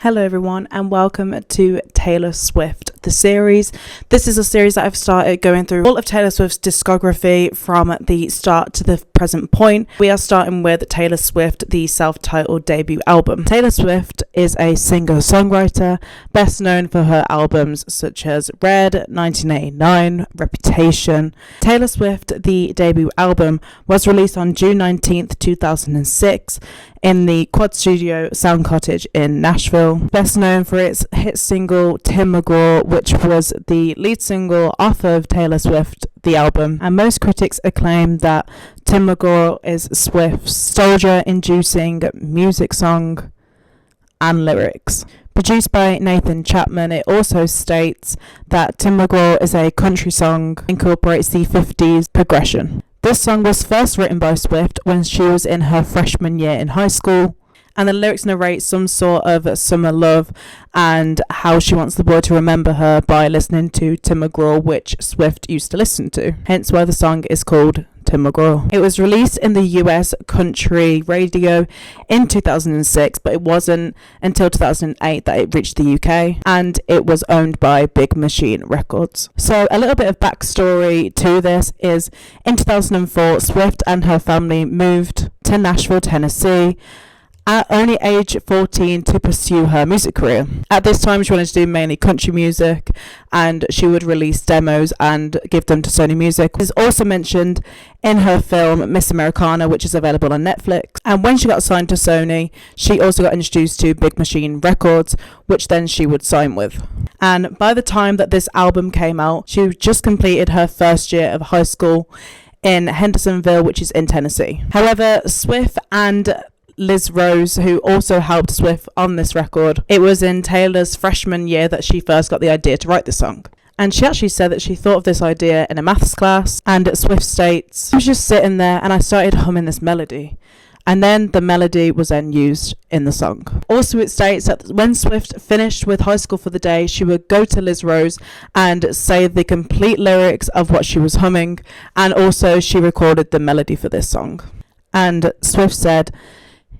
Hello everyone and welcome to Taylor Swift, the series. This is a series that I've started going through all of Taylor Swift's discography from the start to the present point. We are starting with Taylor Swift, the self-titled debut album. Taylor Swift is a singer-songwriter, best known for her albums such as Red, 1989, Reputation. Taylor Swift, the debut album, was released on June 19th, 2006 in the Quad Studio Sound Cottage in Nashville. Best known for its hit single Tim McGraw, which was the lead single off of Taylor Swift, the album. And most critics acclaim that Tim McGraw is Swift's soldier-inducing music song and lyrics. Produced by Nathan Chapman, it also states that Tim McGraw is a country song, incorporates the 50s progression. This song was first written by Swift when she was in her freshman year in high school, and the lyrics narrate some sort of summer love and how she wants the boy to remember her by listening to Tim McGraw, which Swift used to listen to, hence why the song is called Tim McGraw. It was released in the US country radio in 2006, but it wasn't until 2008 that it reached the UK, and it was owned by Big Machine Records. So a little bit of backstory to this is in 2004, Swift and her family moved to Nashville, Tennessee, at only age 14 to pursue her music career. At this time, she wanted to do mainly country music, and she would release demos and give them to Sony Music. It is also mentioned in her film Miss Americana, which is available on Netflix. And when she got signed to Sony, she also got introduced to Big Machine Records, which then she would sign with. And by the time that this album came out, she just completed her first year of high school in Hendersonville, which is in Tennessee. However, Swift and Liz Rose, who also helped Swift on this record, it was in Taylor's freshman year that she first got the idea to write the song. And she actually said that she thought of this idea in a maths class, and Swift states, I was just sitting there and I started humming this melody. And then the melody was then used in the song. Also, it states that when Swift finished with high school for the day, she would go to Liz Rose and say the complete lyrics of what she was humming, and also she recorded the melody for this song. And Swift said,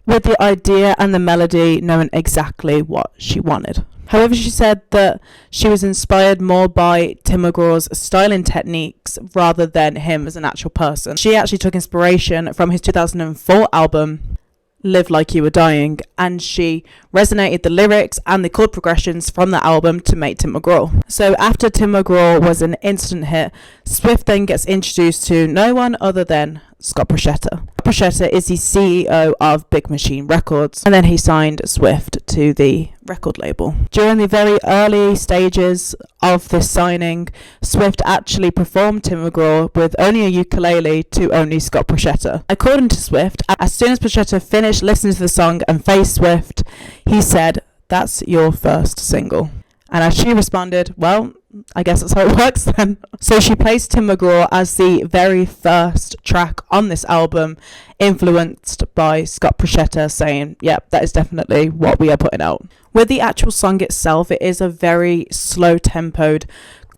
with the idea and the melody knowing exactly what she wanted. However, she said that she was inspired more by Tim McGraw's styling techniques rather than him as an actual person. She actually took inspiration from his 2004 album, Live Like You Were Dying, and she resonated the lyrics and the chord progressions from the album to make Tim McGraw. So after Tim McGraw was an instant hit, Swift then gets introduced to no one other than Scott Procetta. Procetta is the CEO of Big Machine Records, and then he signed Swift to the record label. During the very early stages of this signing, Swift actually performed Tim McGraw with only a ukulele to only Scott Procetta. According to Swift, as soon as Procetta finished listening to the song and faced Swift, he said, "That's your first single." And as she responded, well, I guess that's how it works then. So she placed Tim McGraw as the very first track on this album, influenced by Scott Procetta, saying, yep, that is definitely what we are putting out. With the actual song itself, it is a very slow-tempoed,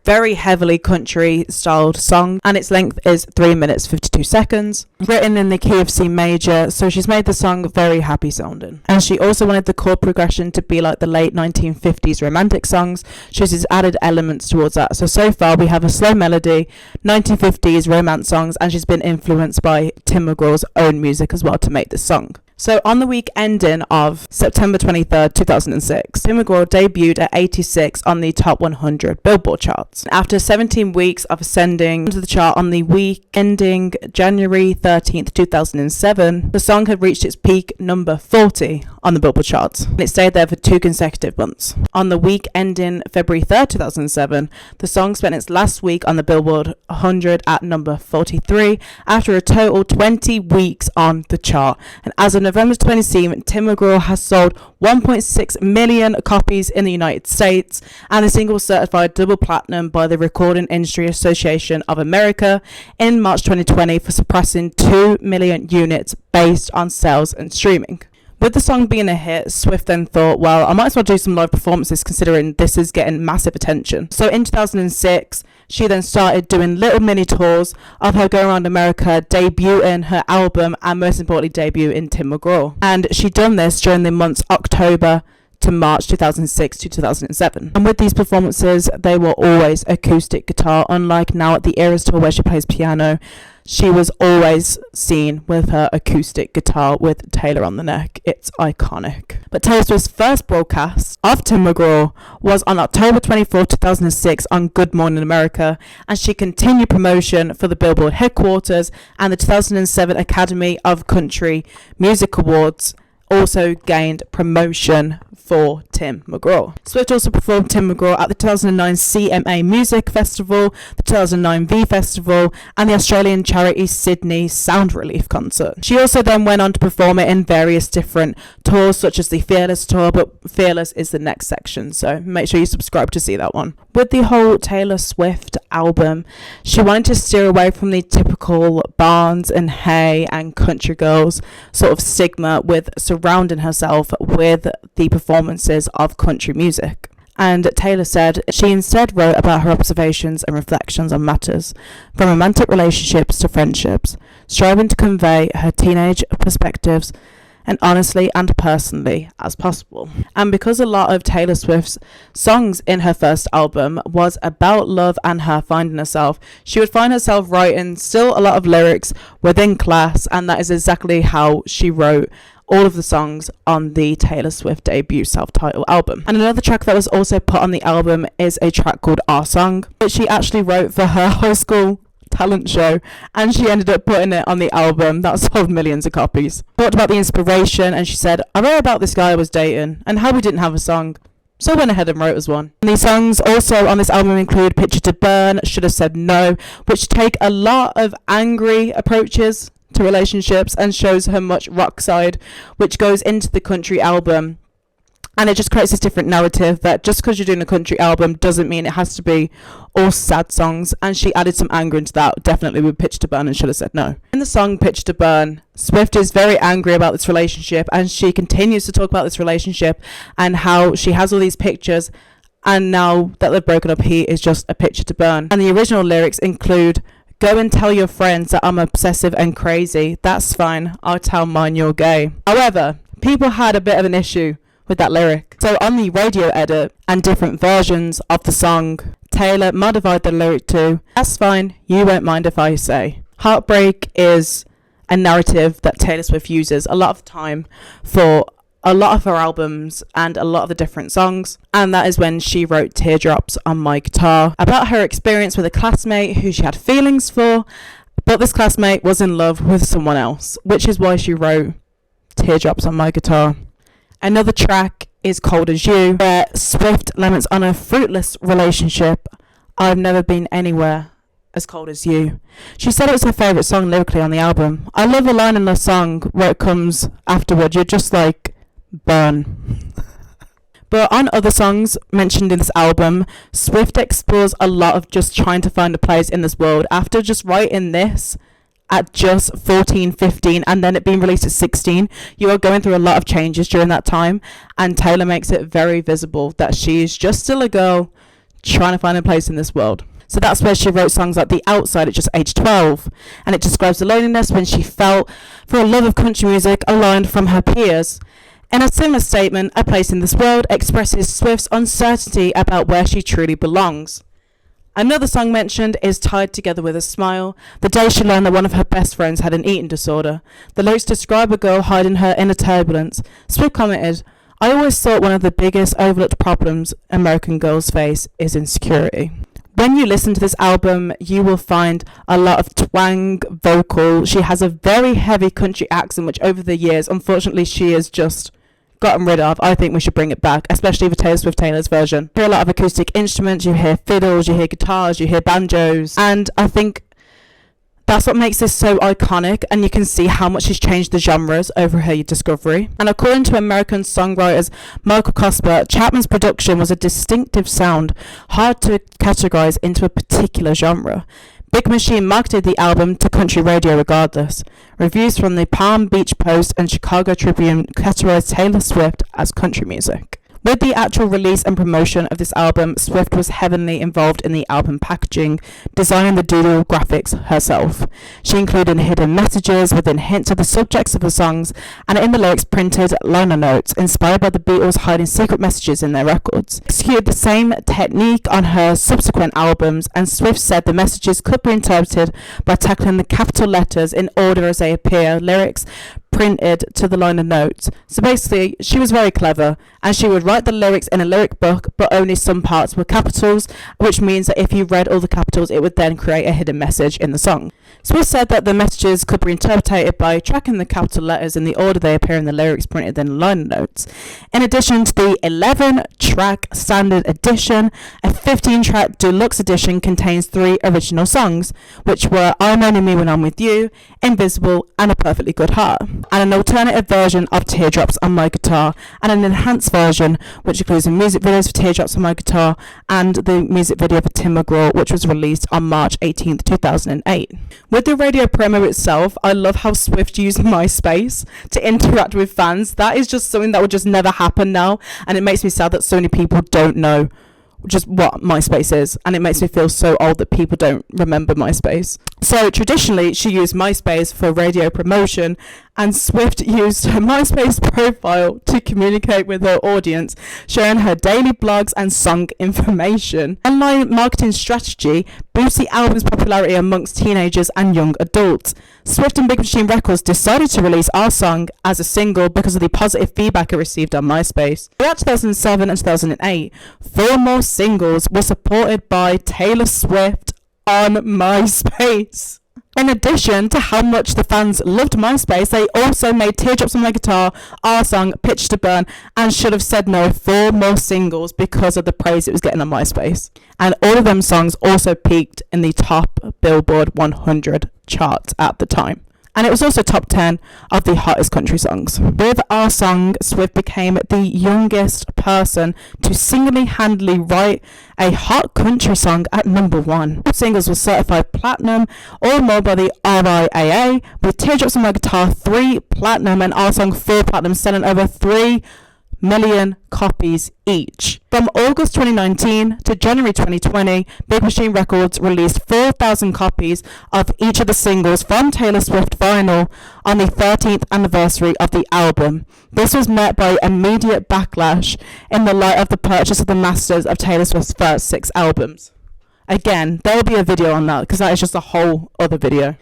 very heavily country styled song, and its length is 3 minutes 52 seconds, written in the key of C major, so she's made the song very happy sounding. And she also wanted the chord progression to be like the late 1950s romantic songs, so she's added elements towards that. So far we have a slow melody, 1950s romance songs, and she's been influenced by Tim McGraw's own music as well to make this song. So on the week ending of September 23rd, 2006, Tim McGraw debuted at 86 on the top 100 Billboard charts. After 17 weeks of ascending to the chart on the week ending January 13th, 2007, the song had reached its peak number 40 on the Billboard charts, and it stayed there for 2 consecutive months. On the week ending February 3rd, 2007, the song spent its last week on the Billboard 100 at number 43 after a total 20 weeks on the chart. And as of November 27th, Tim McGraw has sold 1.6 million copies in the United States, and the single was certified double platinum by the Recording Industry Association of America in March 2020 for surpassing 2 million units based on sales and streaming. With the song being a hit, Swift then thought, well, I might as well do some live performances considering this is getting massive attention. So in 2006, she then started doing little mini tours of her going around America, debuting her album and most importantly debuting Tim McGraw. And she done this during the months October to March 2006 to 2007. And with these performances, they were always acoustic guitar, unlike now at the Eras tour where she plays piano. She was always seen with her acoustic guitar with Taylor on the neck. It's iconic. But Taylor Swift's first broadcast of Tim McGraw was on October 24, 2006 on Good Morning America, and she continued promotion for the Billboard headquarters, and the 2007 Academy of Country Music Awards also gained promotion for Tim McGraw. Swift also performed Tim McGraw at the 2009 CMA Music Festival, the 2009 V Festival, and the Australian charity Sydney Sound Relief concert. She also then went on to perform it in various different tours, such as the Fearless tour, but Fearless is the next section, so make sure you subscribe to see that one. With the whole Taylor Swift album, she wanted to steer away from the typical Barnes and Hay and country girls sort of stigma with surrounding herself with the performances of country music. And Taylor said she instead wrote about her observations and reflections on matters from romantic relationships to friendships, striving to convey her teenage perspectives and honestly and personally as possible. And because a lot of Taylor Swift's songs in her first album was about love and her finding herself, she would find herself writing still a lot of lyrics within class, and that is exactly how she wrote all of the songs on the Taylor Swift debut self-titled album. And another track that was also put on the album is a track called Our Song, which she actually wrote for her high school talent show, and she ended up putting it on the album that sold millions of copies. Talked about the inspiration, and she said, I wrote about this guy I was dating and how we didn't have a song, so I went ahead and wrote us one. And these songs also on this album include Picture to Burn, Should Have Said No, which take a lot of angry approaches to relationships and shows her much rock side, which goes into the country album. And it just creates this different narrative that just because you're doing a country album doesn't mean it has to be all sad songs. And she added some anger into that, definitely with Pitch to Burn and Should Have Said No. In the song Pitch to Burn, Swift is very angry about this relationship, and she continues to talk about this relationship and how she has all these pictures, and now that they've broken up, he is just a picture to burn. And the original lyrics include, go and tell your friends that I'm obsessive and crazy. That's fine. I'll tell mine you're gay. However, people had a bit of an issue with that lyric. So on the radio edit and different versions of the song, Taylor modified the lyric to, that's fine, you won't mind if I say. Heartbreak is a narrative that Taylor Swift uses a lot of the time for a lot of her albums and a lot of the different songs, and that is when she wrote Teardrops on My Guitar, about her experience with a classmate who she had feelings for, but this classmate was in love with someone else, which is why she wrote Teardrops on My Guitar. Another track is Cold As You, where Swift laments on a fruitless relationship. I've never been anywhere as cold as you. She said it was her favourite song lyrically on the album. I love a line in the song where it comes afterward, you're just like, burn. But on other songs mentioned in this album, Swift explores a lot of just trying to find a place in this world. After just writing this at just 14, 15, and then it being released at 16, you are going through a lot of changes during that time, and Taylor makes it very visible that she's just still a girl trying to find a place in this world. So that's where she wrote songs like The Outside at just age 12, and it describes the loneliness when she felt for a love of country music aligned from her peers. In a similar statement, A Place in This World expresses Swift's uncertainty about where she truly belongs. Another song mentioned is Tied Together with a Smile, the day she learned that one of her best friends had an eating disorder. The lyrics describe a girl hiding her inner turbulence. Swift commented, I always thought one of the biggest overlooked problems American girls face is insecurity. When you listen to this album, you will find a lot of twang vocal. She has a very heavy country accent, which over the years, unfortunately, she has just gotten rid of. I think we should bring it back, especially for Taylor Swift Taylor's version. You hear a lot of acoustic instruments, you hear fiddles, you hear guitars, you hear banjos, and I think that's what makes this so iconic, and you can see how much she's changed the genres over her discovery. And according to American songwriters Michael Cosper, Chapman's production was a distinctive sound, hard to categorize into a particular genre. Big Machine marketed the album to country radio regardless. Reviews from the Palm Beach Post and Chicago Tribune categorized Taylor Swift as country music. With the actual release and promotion of this album, Swift was heavily involved in the album packaging, designing the doodle graphics herself. She included hidden messages within hints of the subjects of the songs, and in the lyrics printed liner notes inspired by the Beatles hiding secret messages in their records. Executed the same technique on her subsequent albums, and Swift said the messages could be interpreted by tackling the capital letters in order as they appear, lyrics printed to the liner notes. So basically, she was very clever, and she would write the lyrics in a lyric book, but only some parts were capitals, which means that if you read all the capitals, it would then create a hidden message in the song. Swift said that the messages could be interpreted by tracking the capital letters in the order they appear in the lyrics printed in the liner notes. In addition to the 11-track standard edition, a 15-track deluxe edition contains 3 original songs, which were I'm Only Me When I'm With You, Invisible, and A Perfectly Good Heart, and an alternative version of Teardrops on My Guitar, and an enhanced version which includes the music videos for Teardrops on My Guitar and the music video for Tim McGraw, which was released on March 18th, 2008. With the radio promo itself, I love how Swift used MySpace to interact with fans. That is just something that would just never happen now, and it makes me sad that so many people don't know just what MySpace is, and it makes me feel so old that people don't remember MySpace. So traditionally she used MySpace for radio promotion, and Swift used her MySpace profile to communicate with her audience, sharing her daily blogs and song information. Online marketing strategy boosts the album's popularity amongst teenagers and young adults. Swift and Big Machine Records decided to release Our Song as a single because of the positive feedback it received on MySpace. Throughout 2007 and 2008, 4 more singles were supported by Taylor Swift on MySpace. In addition to how much the fans loved MySpace, they also made Teardrops on My Guitar, Our Song, Pitch to Burn, and Should Have Said No 4 more singles because of the praise it was getting on MySpace. And all of them songs also peaked in the top Billboard 100 charts at the time. And it was also top 10 of the hottest country songs. With Our Song, Swift became the youngest person to single-handedly write a hot country song at number 1. Both singles were certified platinum, or more by the RIAA, with Teardrops on My Guitar 3 platinum and Our Song 4 platinum, selling over 3 million copies each. From August 2019 to January 2020, Big Machine Records released 4,000 copies of each of the singles from Taylor Swift vinyl on the 13th anniversary of the album. This was met by immediate backlash in the light of the purchase of the masters of Taylor Swift's first 6 albums. Again, there will be a video on that because that is just a whole other video.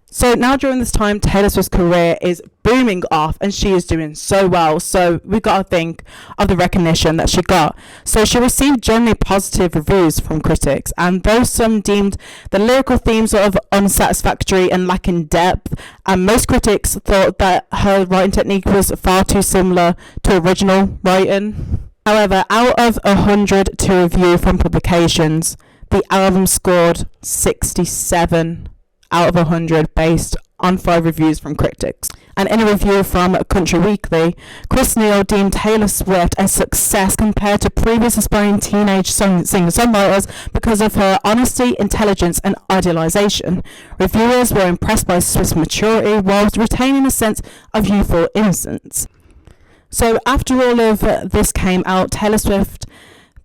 So now during this time, Taylor Swift's career is booming off and she is doing so well. So we've got to think of the recognition that she got. So she received generally positive reviews from critics, and though some deemed the lyrical themes sort of unsatisfactory and lacking depth, and most critics thought that her writing technique was far too similar to original writing. However, out of 100 to review from publications, the album scored 67 out of 100 based on 5 reviews from critics. And in a review from Country Weekly, Chris Neal deemed Taylor Swift a success compared to previous aspiring teenage singer-songwriters because of her honesty, intelligence, and idealization. Reviewers were impressed by Swift's maturity whilst retaining a sense of youthful innocence. So after all of this came out, Taylor Swift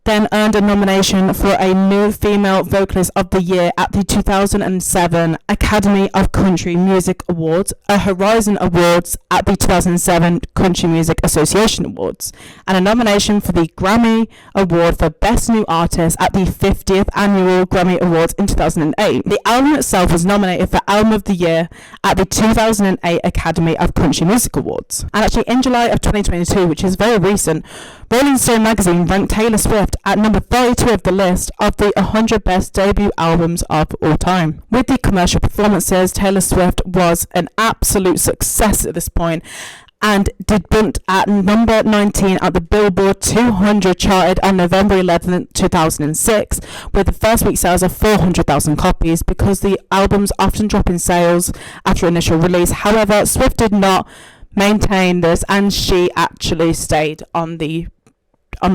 then earned a nomination for a new female vocalist of the year at the 2007 Academy of Country Music Awards, a Horizon Awards at the 2007 Country Music Association Awards, and a nomination for the Grammy Award for Best New Artist at the 50th Annual Grammy Awards in 2008. The album itself was nominated for Album of the Year at the 2008 Academy of Country Music Awards. And actually in July of 2022, which is very recent, Rolling Stone magazine ranked Taylor Swift at number 32 of the list of the 100 best debut albums of all time. With the commercial performances, Taylor Swift was an absolute success at this point and debuted at number 19 at the Billboard 200 charted on November 11, 2006, with the first week sales of 400,000 copies because the albums often drop in sales after initial release. However, Swift did not maintain this and she actually stayed on the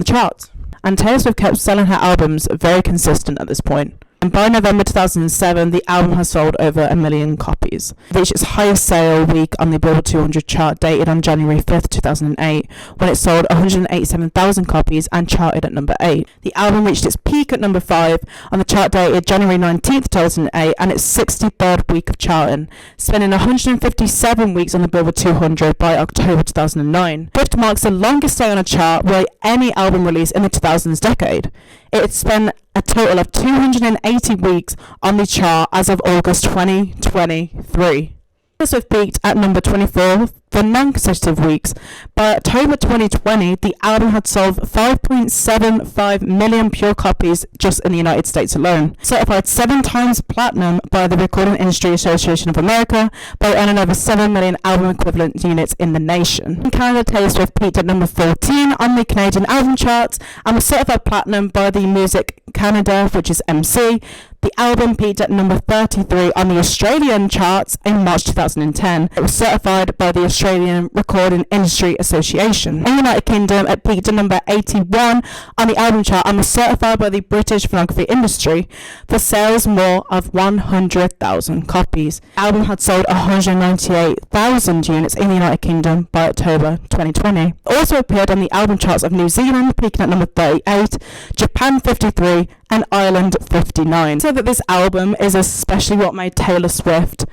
charts. And Taylor Swift kept selling her albums very consistent at this point. And by November 2007, the album has sold over 1 million copies. It reached its highest sale week on the Billboard 200 chart, dated on January 5th, 2008, when it sold 187,000 copies and charted at number 8. The album reached its peak at number 5 on the chart dated January 19th, 2008, and its 63rd week of charting, spending 157 weeks on the Billboard 200 by October 2009. Swift marks the longest stay on a chart by any album release in the 2000s decade. It had spent a total of 280 weeks on the chart as of August 2023. Taylor Swift peaked at number 24 for non-consecutive weeks. By October 2020, the album had sold 5.75 million pure copies just in the United States alone. Certified 7 times platinum by the Recording Industry Association of America, by earning over 7 million album equivalent units in the nation. In Canada, Taylor Swift peaked at number 14 on the Canadian album charts and was certified platinum by the Music Canada, which is MC. The album peaked at number 33 on the Australian charts in March 2010. It was certified by the Australian Recording Industry Association. In the United Kingdom, it peaked at number 81 on the album chart and was certified by the British Phonography Industry for sales more of 100,000 copies. The album had sold 198,000 units in the United Kingdom by October 2020. It also appeared on the album charts of New Zealand, peaking at number 38, Japan 53, and Ireland 59. So that this album is especially what made Taylor Swift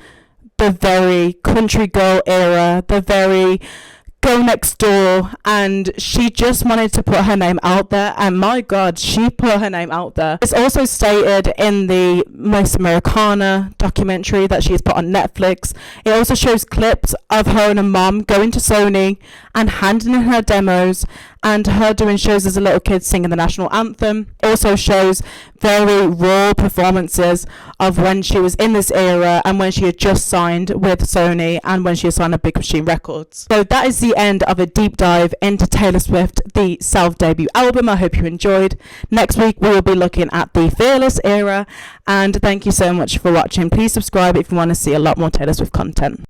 the very country girl era, the very girl next door, and she just wanted to put her name out there, and my god, she put her name out there. It's also stated in the Miss Americana documentary that she has put on Netflix. It also shows clips of her and her mom going to Sony and handing in her demos, and her doing shows as a little kid singing the national anthem. It also shows very raw performances of when she was in this era and when she had just signed with Sony and when she had signed with Big Machine Records. So that is the end of a deep dive into Taylor Swift, the self-debut album. I hope you enjoyed. Next week we will be looking at the Fearless era, and thank you so much for watching. Please subscribe if you want to see a lot more Taylor Swift content.